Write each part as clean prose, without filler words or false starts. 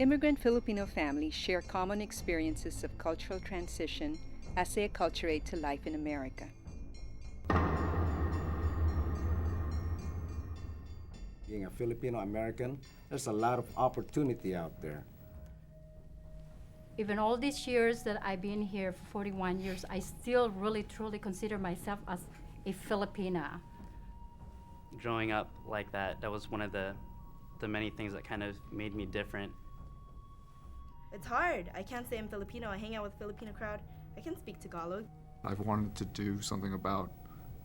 Immigrant Filipino families share common experiences of cultural transition as they acculturate to life in America. Being a Filipino American, there's a lot of opportunity out there. Even all these years that I've been here for 41 years, I still really truly consider myself as a Filipina. Growing up like that, that was one of the many things that kind of made me different. It's hard. I can't say I'm Filipino. I hang out with a Filipino crowd. I can speak Tagalog. I've wanted to do something about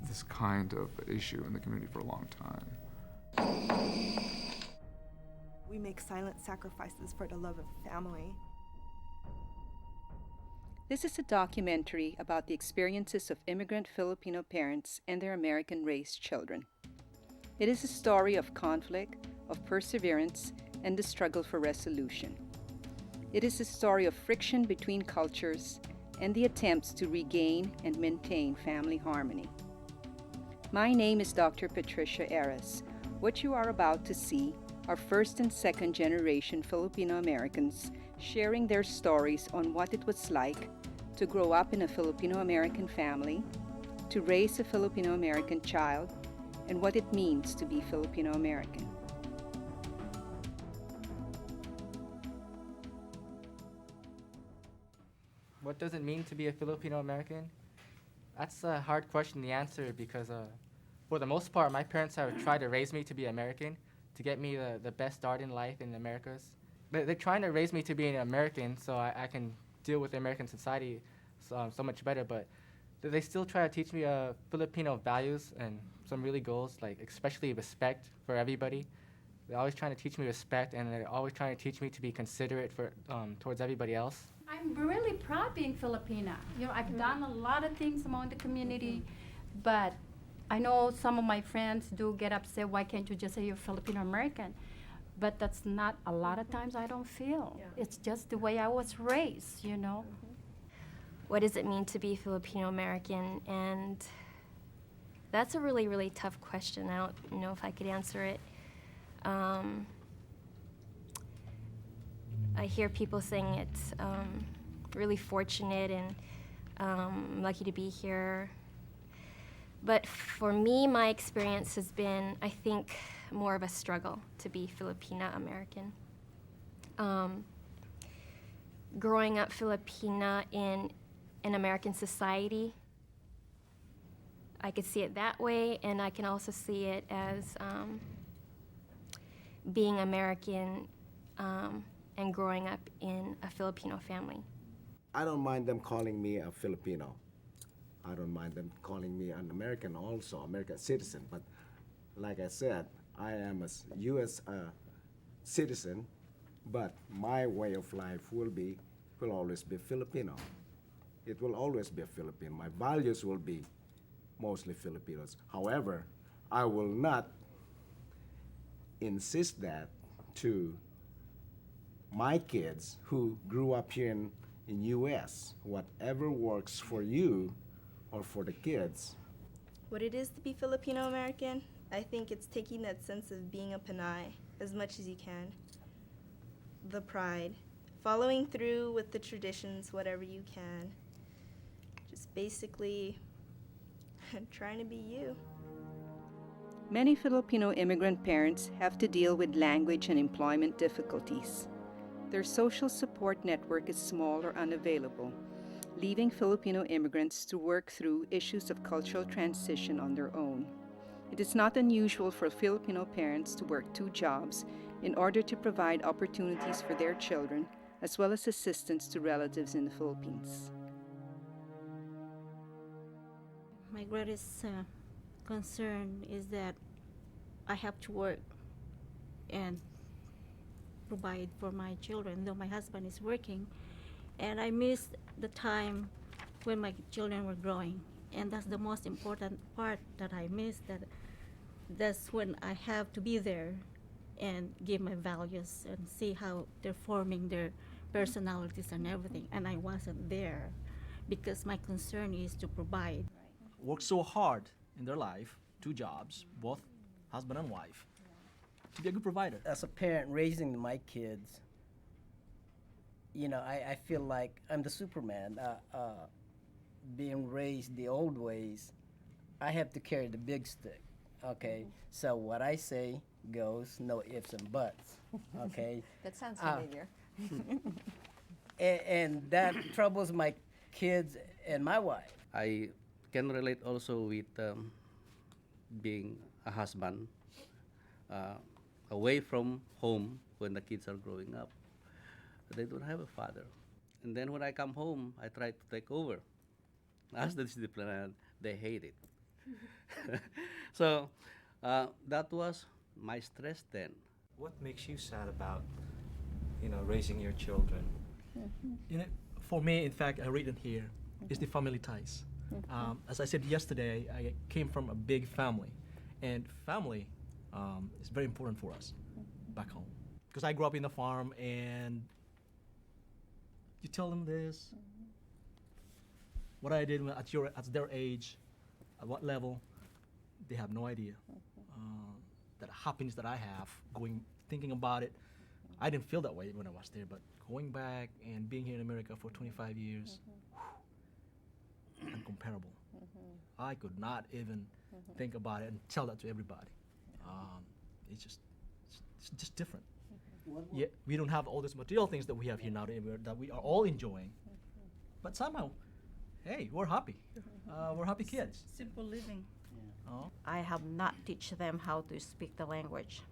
this kind of issue in the community for a long time. We make silent sacrifices for the love of family. This is a documentary about the experiences of immigrant Filipino parents and their American-raised children. It is a story of conflict, of perseverance, and the struggle for resolution. It is a story of friction between cultures and the attempts to regain and maintain family harmony. My name is Dr. Patricia Eras. What you are about to see are first and second generation Filipino Americans sharing their stories on what it was like to grow up in a Filipino American family, to raise a Filipino American child, and what it means to be Filipino American. What does it mean to be a Filipino American? That's a hard question to answer because for the most part, my parents have tried to raise me to be American, to get me the best start in life in the Americas. They're trying to raise me to be an American so I can deal with the American society so much better, but they still try to teach me Filipino values and some really goals, like especially respect for everybody. They're always trying to teach me respect, and they're always trying to teach me to be considerate towards everybody else. I'm really proud being Filipina. You know, I've done a lot of things among the community, but I know some of my friends do get upset, why can't you just say you're Filipino American? But that's not a lot of times I don't feel. Yeah. It's just the way I was raised, you know. What does it mean to be Filipino American? And that's a really, really tough question. I don't know if I could answer it. I hear people saying it's really fortunate and lucky to be here. But for me, my experience has been, I think, more of a struggle to be Filipina American. Growing up Filipina in an American society, I could see it that way, and I can also see it as being American and growing up in a Filipino family. I don't mind them calling me a Filipino. I don't mind them calling me an American also, American citizen. But like I said, I am a U.S. Citizen, but my way of life will always be Filipino. It will always be a Filipino. My values will be mostly Filipinos. However, I will not insist that to my kids who grew up here in U.S. Whatever works for you or for the kids. What it is to be Filipino American, I think it's taking that sense of being a Pinay as much as you can. The pride, following through with the traditions, whatever you can. Just basically trying to be you. Many Filipino immigrant parents have to deal with language and employment difficulties. Their social support network is small or unavailable, leaving Filipino immigrants to work through issues of cultural transition on their own. It is not unusual for Filipino parents to work 2 jobs in order to provide opportunities for their children, as well as assistance to relatives in the Philippines. My greatest concern is that I have to work and provide for my children, though my husband is working. And I miss the time when my children were growing. And that's the most important part that I miss, that's when I have to be there and give my values and see how they're forming their personalities and everything. And I wasn't there because my concern is to provide. Work so hard in their life, 2 jobs, both husband and wife, to be a good provider. As a parent raising my kids, I feel like I'm the Superman. Being raised the old ways, I have to carry the big stick. Okay, so what I say goes, no ifs and buts. Okay, That sounds Uh, familiar. and that troubles my kids and my wife. I can relate also with being a husband uh, away from home when the kids are growing up. They don't have a father. And then when I come home, I try to take over as the disciplinarian. They hate it. So that was my stress then. What makes you sad about, raising your children? For me, in fact, I read it here, is the family ties. As I said yesterday, I came from a big family, and family is very important for us back home. Because I grew up in a farm, and you tell them this, what I did at their age, at what level, they have no idea. That happiness that I have, thinking about it, I didn't feel that way when I was there, but going back and being here in America for 25 years, uncomparable. I could not even think about it and tell that to everybody. It's just different. Yeah, we don't have all these material things that we have here now that we are all enjoying, but somehow, hey, we're happy. We're happy kids. Simple living. Oh. I have not teach them how to speak the language.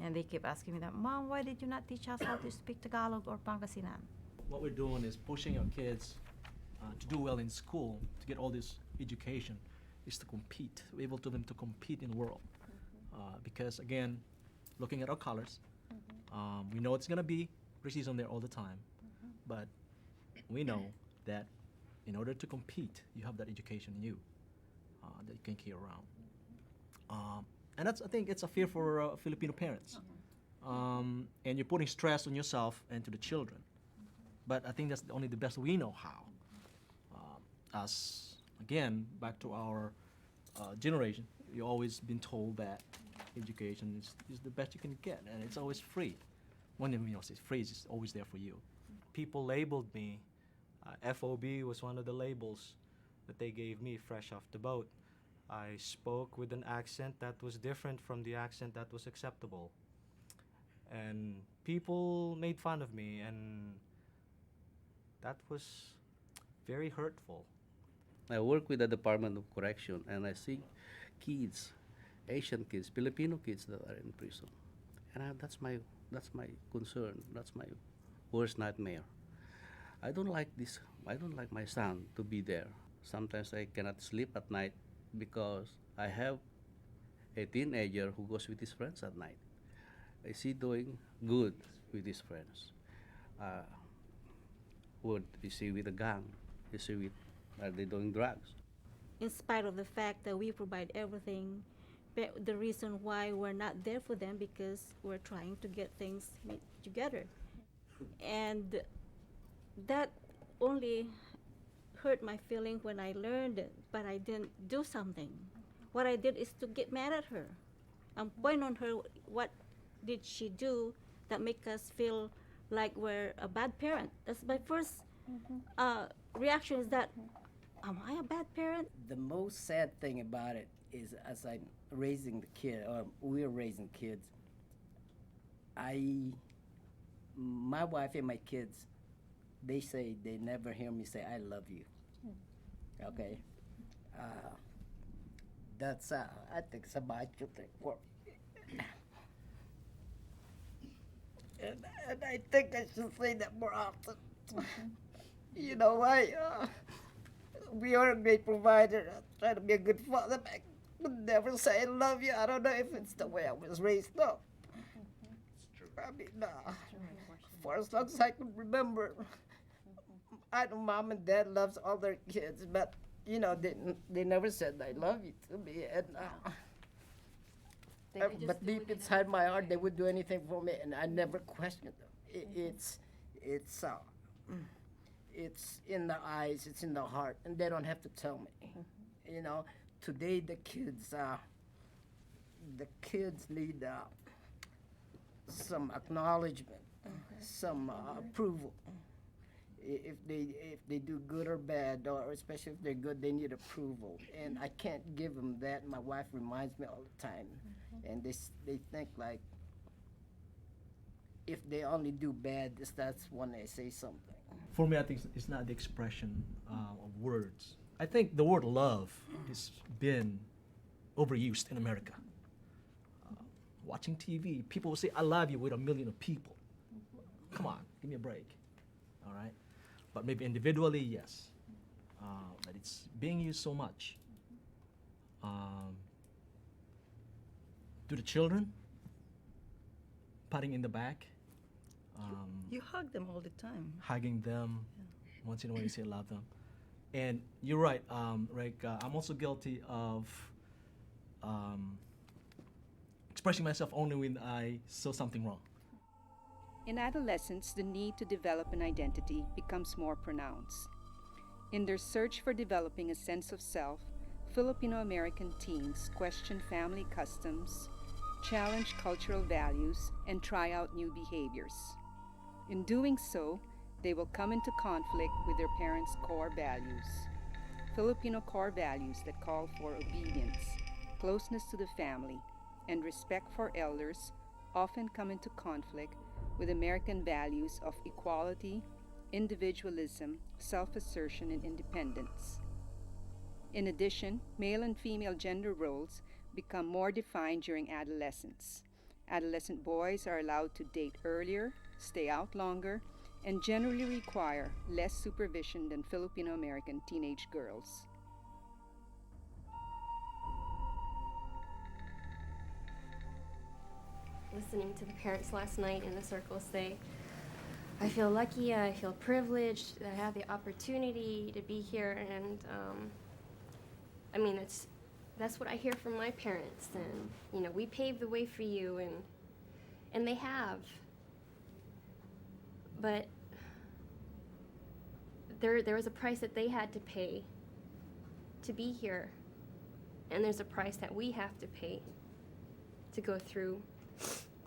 And they keep asking me that, Mom, why did you not teach us how to speak Tagalog or Pangasinan? What we're doing is pushing our kids to do well in school, to get all this education, is to compete, to be able to them to compete in the world. Because again, looking at our colors, we know it's gonna be racism there all the time, but we know that in order to compete, you have that education in you that you can carry around. And I think it's a fear for Filipino parents. And you're putting stress on yourself and to the children. But I think that's only the best we know how. As, again, back to our generation, you've always been told that education is the best you can get, and it's always free. When it's free, it's always there for you. People labeled me. FOB was one of the labels that they gave me fresh off the boat. I spoke with an accent that was different from the accent that was acceptable. And people made fun of me, and that was very hurtful. I work with the Department of Correction, and I see kids, Asian kids, Filipino kids that are in prison, and that's my concern. That's my worst nightmare. I don't like this. I don't like my son to be there. Sometimes I cannot sleep at night because I have a teenager who goes with his friends at night. Is he doing good with his friends? Is he with a gang? Are they doing drugs? In spite of the fact that we provide everything, but the reason why we're not there for them because we're trying to get things together. And that only hurt my feeling when I learned it, but I didn't do something. What I did is to get mad at her and point on her what did she do that make us feel like we're a bad parent. That's my first reaction is that, am I a bad parent? The most sad thing about it is as I'm raising the kid, or we're raising kids, my wife and my kids, they say they never hear me say, I love you. Okay? That's, I think it's a macho thing for me. And I think I should say that more often. You know, we are a great provider. I try to be a good father, but I would never say I love you. I don't know if it's the way I was raised up. I mean, for as long as I can remember, I know mom and dad loves all their kids, but you know, they never said I love you to me. And but deep inside my heart, they would do anything for me, and I never questioned them. It's in the eyes, it's in the heart, and they don't have to tell me. You know, today the kids need some acknowledgement. some approval. If they do good or bad, or especially if they're good, they need approval, and I can't give them that. My wife reminds me all the time, and they think like if they only do bad, that's when they say something. For me, I think it's not the expression of words. I think the word love has been overused in America. Watching TV, people will say, I love you with a million of people. Come on, give me a break. All right? But maybe individually, yes. But it's being used so much. To the children, patting in the back. You hug them all the time. Hugging them. Once in a while you say love them. And you're right, Rick, I'm also guilty of expressing myself only when I saw something wrong. In adolescence, the need to develop an identity becomes more pronounced. In their search for developing a sense of self, Filipino American teens question family customs, challenge cultural values, and try out new behaviors. In doing so, they will come into conflict with their parents' core values. Filipino core values that call for obedience, closeness to the family, and respect for elders often come into conflict with American values of equality, individualism, self-assertion, and independence. In addition, male and female gender roles become more defined during adolescence. Adolescent boys are allowed to date earlier, stay out longer, and generally require less supervision than Filipino American teenage girls. Listening to the parents last night in the circle say, I feel lucky, I feel privileged that I have the opportunity to be here, and I mean, that's what I hear from my parents, and we paved the way for you, and they have. But there was a price that they had to pay to be here, and there's a price that we have to pay to go through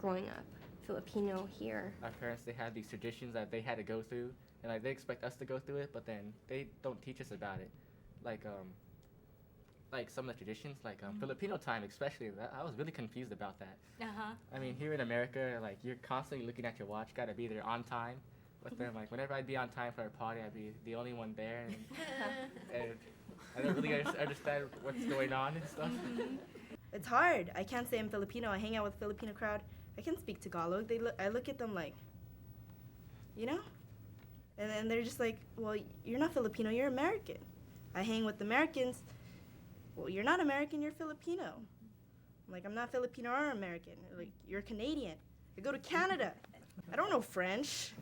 growing up Filipino here. Our parents, they had these traditions that they had to go through, and they expect us to go through it, but then they don't teach us about it. Like some of the traditions, Filipino time especially, I was really confused about that. I mean, here in America, you're constantly looking at your watch, gotta be there on time. But then, whenever I'd be on time for a party, I'd be the only one there, and I don't really understand what's going on and stuff. It's hard. I can't say I'm Filipino. I hang out with a Filipino crowd. I can speak Tagalog. I look at them like, and then they're just like, well, you're not Filipino, you're American. I hang with Americans. Well, you're not American, you're Filipino. I'm like, I'm not Filipino or American. They're like, you're Canadian. I go to Canada. I don't know French.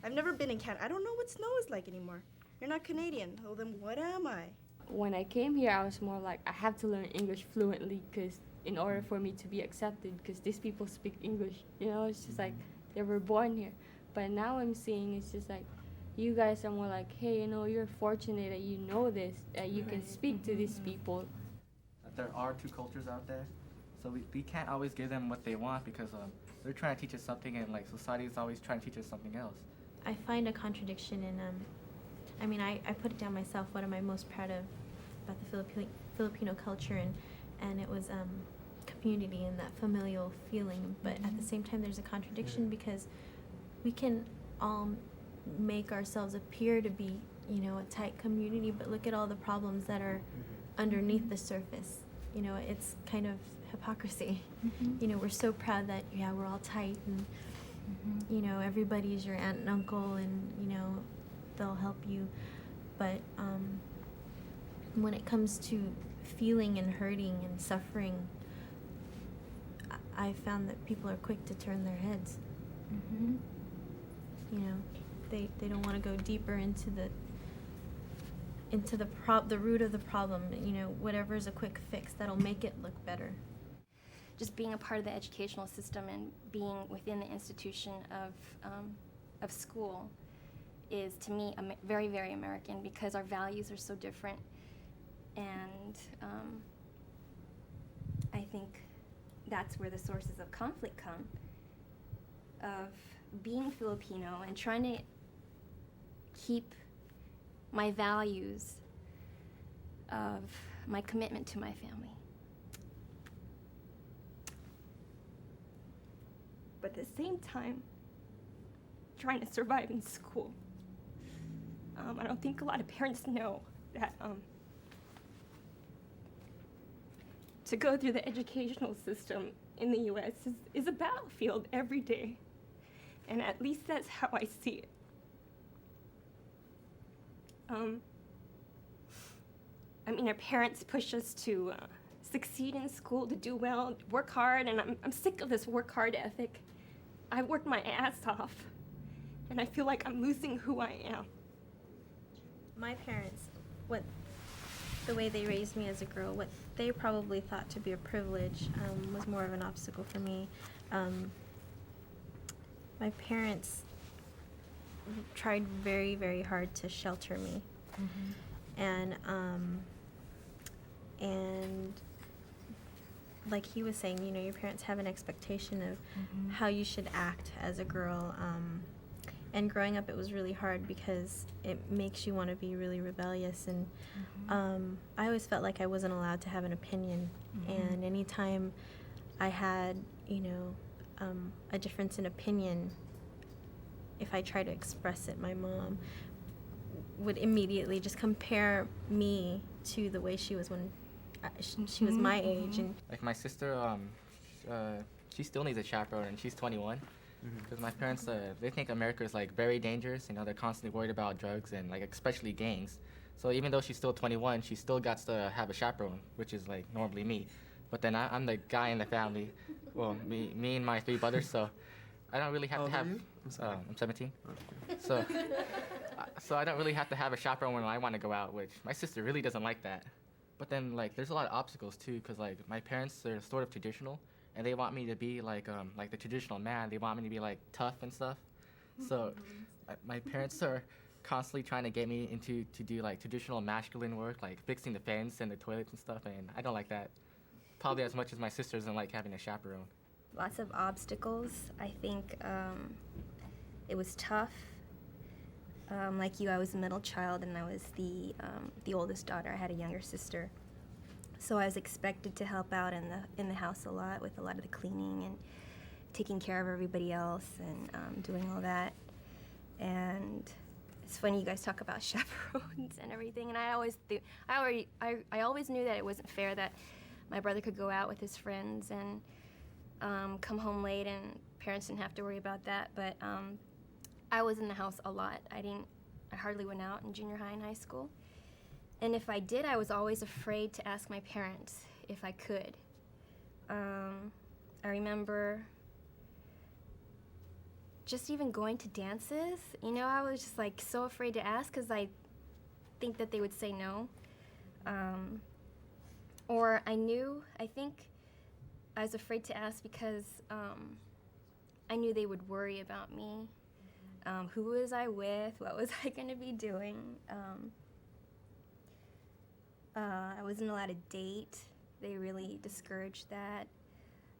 I've never been in Canada. I don't know what snow is like anymore. You're not Canadian. Well, then what am I? When I came here, I was more like, I have to learn English fluently because in order for me to be accepted, because these people speak English, it's just like they were born here. But now I'm seeing it's just like, you guys are more like, hey, you're fortunate that you know this, that you can speak to these people. There are two cultures out there, so we can't always give them what they want because they're trying to teach us something, and society is always trying to teach us something else. I find a contradiction in, I put it down myself, what am I most proud of about the Filipino culture, and it was community and that familial feeling, but at the same time there's a contradiction because we can all make ourselves appear to be, a tight community, but look at all the problems that are underneath the surface. It's kind of hypocrisy. We're so proud that, we're all tight and, everybody's your aunt and uncle and, they'll help you. But when it comes to feeling and hurting and suffering, I found that people are quick to turn their heads. They don't want to go deeper into the root of the problem. Whatever's a quick fix that'll make it look better. Just being a part of the educational system and being within the institution of school is, to me, very, very American because our values are so different. And I think that's where the sources of conflict come, of being Filipino and trying to keep my values of my commitment to my family. But at the same time, trying to survive in school. I don't think a lot of parents know that to go through the educational system in the U.S. is a battlefield every day. And at least that's how I see it. I mean, our parents push us to succeed in school, to do well, work hard, and I'm sick of this work hard ethic. I worked my ass off, and I feel like I'm losing who I am. My parents, the way they raised me as a girl, what they probably thought to be a privilege was more of an obstacle for me. My parents tried very, very hard to shelter me. And like he was saying, you know, your parents have an expectation of how you should act as a girl. And growing up, it was really hard because it makes you want to be really rebellious. And I always felt like I wasn't allowed to have an opinion. And anytime I had, you know, a difference in opinion, if I tried to express it, my mom would immediately just compare me to the way she was when she was my age. And like my sister, she still needs a chaperone, and she's 21. Because my parents, they think America is like very dangerous. You know, they're constantly worried about drugs and like especially gangs. So even though she's still 21, she still got to have a chaperone, which is like normally me. But then I'm the guy in the family. Well, me and my 3 brothers. So I don't really have to have. I'm 17. So I don't really have to have a chaperone when I want to go out, which my sister really doesn't like that. But then like there's a lot of obstacles too, because like my parents are sort of traditional, and they want me to be like the traditional man. They want me to be like tough and stuff. So my parents are constantly trying to get me to do like traditional masculine work, like fixing the fence and the toilets and stuff, and I don't like that. Probably as much as my sister doesn't like having a chaperone. Lots of obstacles. I think it was tough. Like you, I was the middle child, and I was the oldest daughter. I had a younger sister, so I was expected to help out in the house a lot with a lot of the cleaning and taking care of everybody else and doing all that. And it's funny you guys talk about chaperones and everything, and I always knew that it wasn't fair that my brother could go out with his friends and come home late, and parents didn't have to worry about that. But I was in the house a lot. I hardly went out in junior high and high school. And if I did, I was always afraid to ask my parents if I could. I remember just even going to dances. You know, I was just like so afraid to ask because I think that they would say no. Or I think I was afraid to ask because I knew they would worry about me. Who was I with? What was I going to be doing? I wasn't allowed to date. They really discouraged that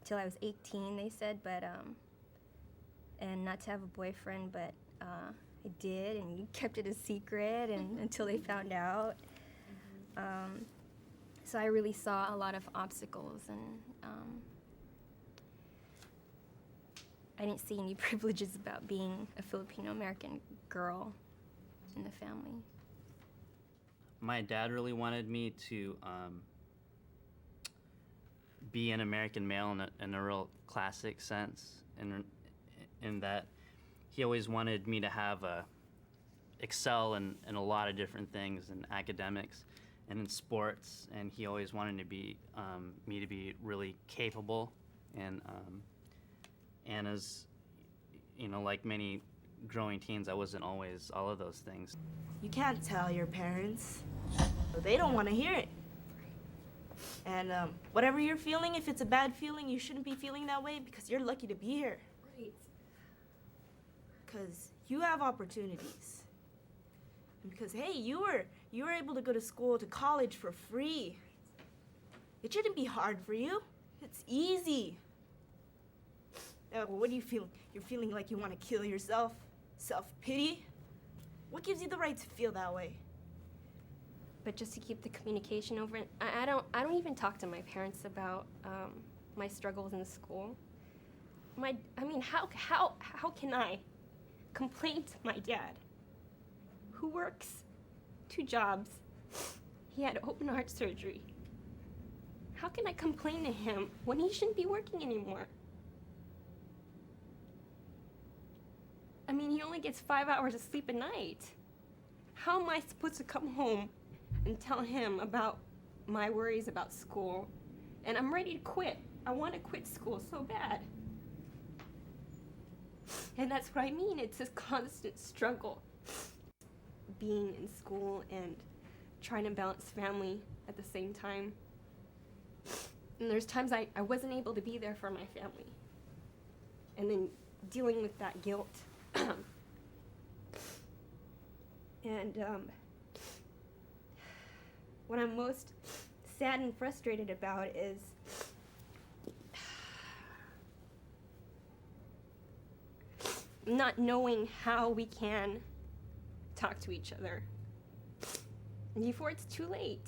until I was 18, they said, but and not to have a boyfriend, but I did, and kept it a secret and until they found out. So I really saw a lot of obstacles, and I didn't see any privileges about being a Filipino American girl in the family. My dad really wanted me to be an American male in a real classic sense, in that he always wanted me to have excel in a lot of different things, in academics and in sports, and he always wanted me to be really capable, and as you know, like many growing teens, I wasn't always all of those things. You can't tell your parents. They don't want to hear it. And whatever you're feeling, if it's a bad feeling, you shouldn't be feeling that way because you're lucky to be here. Right. Because you have opportunities. And because, hey, you were able to go to school, to college for free. It shouldn't be hard for you. It's easy. What are you feeling? You're feeling like you want to kill yourself? Self-pity? What gives you the right to feel that way? But just to keep the communication over, I don't even talk to my parents about my struggles in school. How can I complain to my dad, who works 2 jobs? He had open heart surgery. How can I complain to him when he shouldn't be working anymore? I mean, he only gets 5 hours of sleep a night. How am I supposed to come home and tell him about my worries about school? And I'm ready to quit. I want to quit school so bad. And that's what I mean. It's this constant struggle, being in school and trying to balance family at the same time. And there's times I wasn't able to be there for my family. And then dealing with that guilt. And what I'm most sad and frustrated about is not knowing how we can talk to each other before it's too late.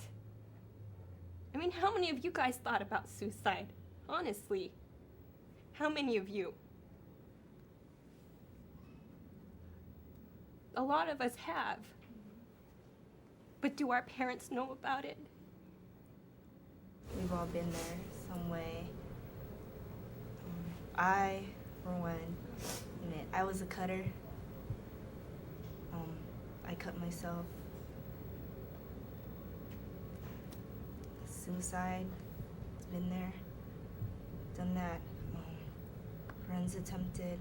I mean, how many of you guys thought about suicide? Honestly, how many of you? A lot of us have. But do our parents know about it? We've all been there some way. I, for one, I was a cutter. I cut myself. Suicide, it's been there. Done that. Friends attempted.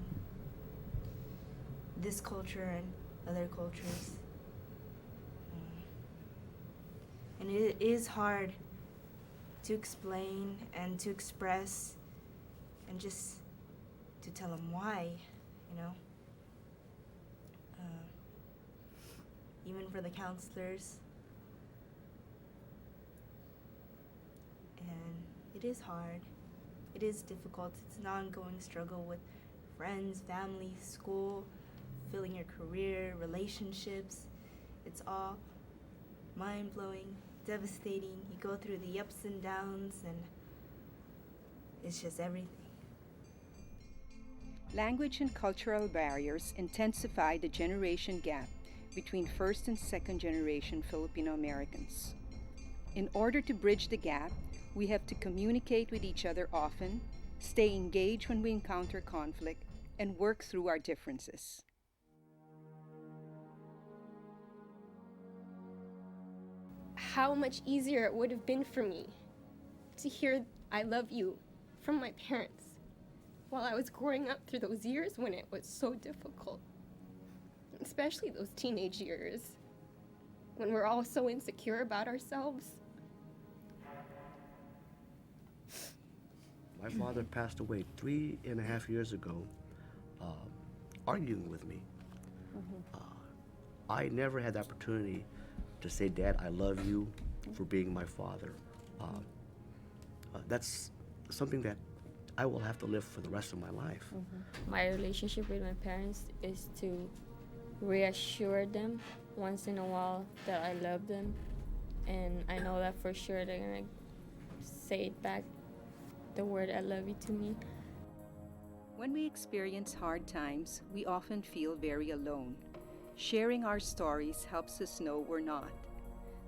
This culture and other cultures. And it is hard to explain and to express and just to tell them why, you know. Even for the counselors. And it is hard. It is difficult. It's an ongoing struggle with friends, family, school, fulfilling your career, relationships. It's all mind-blowing, devastating. You go through the ups and downs, and it's just everything. Language and cultural barriers intensify the generation gap between first and second generation Filipino Americans. In order to bridge the gap, we have to communicate with each other often, stay engaged when we encounter conflict, and work through our differences. How much easier it would have been for me to hear "I love you" from my parents while I was growing up through those years when it was so difficult. Especially those teenage years when we're all so insecure about ourselves. My father passed away 3.5 years ago, arguing with me. I never had the opportunity to say, "Dad, I love you for being my father." That's something that I will have to live for the rest of my life. My relationship with my parents is to reassure them once in a while that I love them, and I know that for sure they're gonna say it back, the word "I love you" to me. When we experience hard times, we often feel very alone. Sharing our stories helps us know we're not.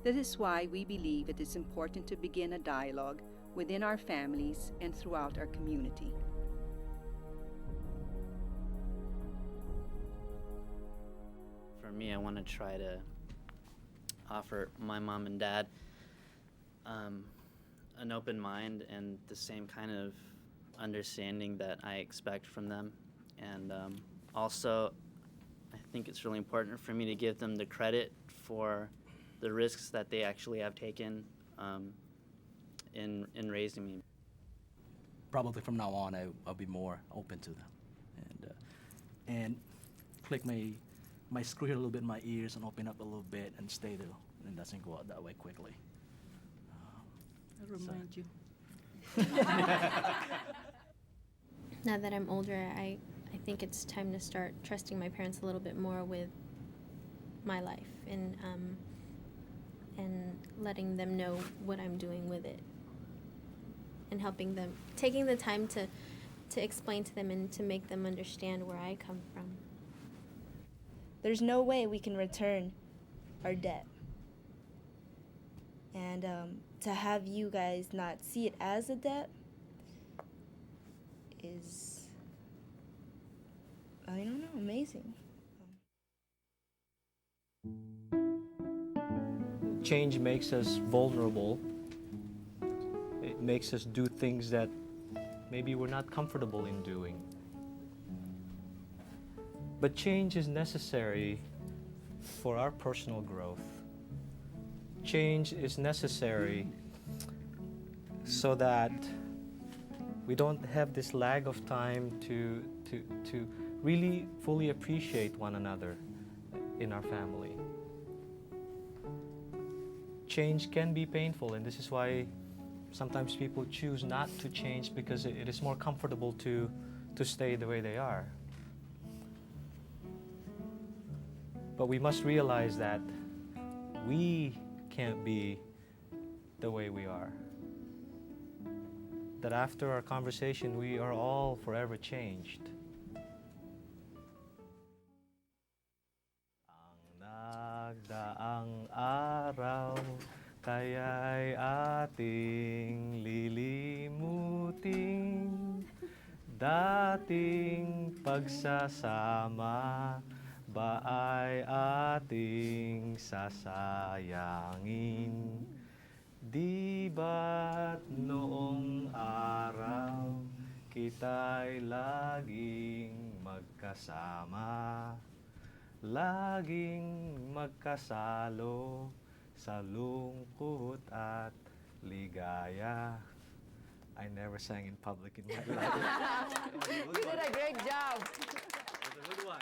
That is why we believe it is important to begin a dialogue within our families and throughout our community. For me, I want to try to offer my mom and dad an open mind and the same kind of understanding that I expect from them. And also, I think it's really important for me to give them the credit for the risks that they actually have taken in raising me. Probably from now on, I'll be more open to them, and click my screw a little bit in my ears and open up a little bit and stay there, and it doesn't go out that way quickly. I remind you. now that I'm older, I think it's time to start trusting my parents a little bit more with my life and letting them know what I'm doing with it, and helping them, taking the time to explain to them and to make them understand where I come from. There's no way we can return our debt. And to have you guys not see it as a debt is, I don't know, amazing. Change makes us vulnerable. It makes us do things that maybe we're not comfortable in doing. But change is necessary for our personal growth. Change is necessary so that we don't have this lag of time to really fully appreciate one another in our family. Change can be painful, and this is why sometimes people choose not to change, because it is more comfortable to stay the way they are. But we must realize that we can't be the way we are. That after our conversation, we are all forever changed. Ang nagdaang araw, kaya'y ating lilimutin. Dating pagsasama, ba ay ating sasayangin? Di ba't noong araw kita'y laging magkasama, laging magkasalo sa lungkot at ligaya? I never sang in public in my life. You did a great job. It was a good one.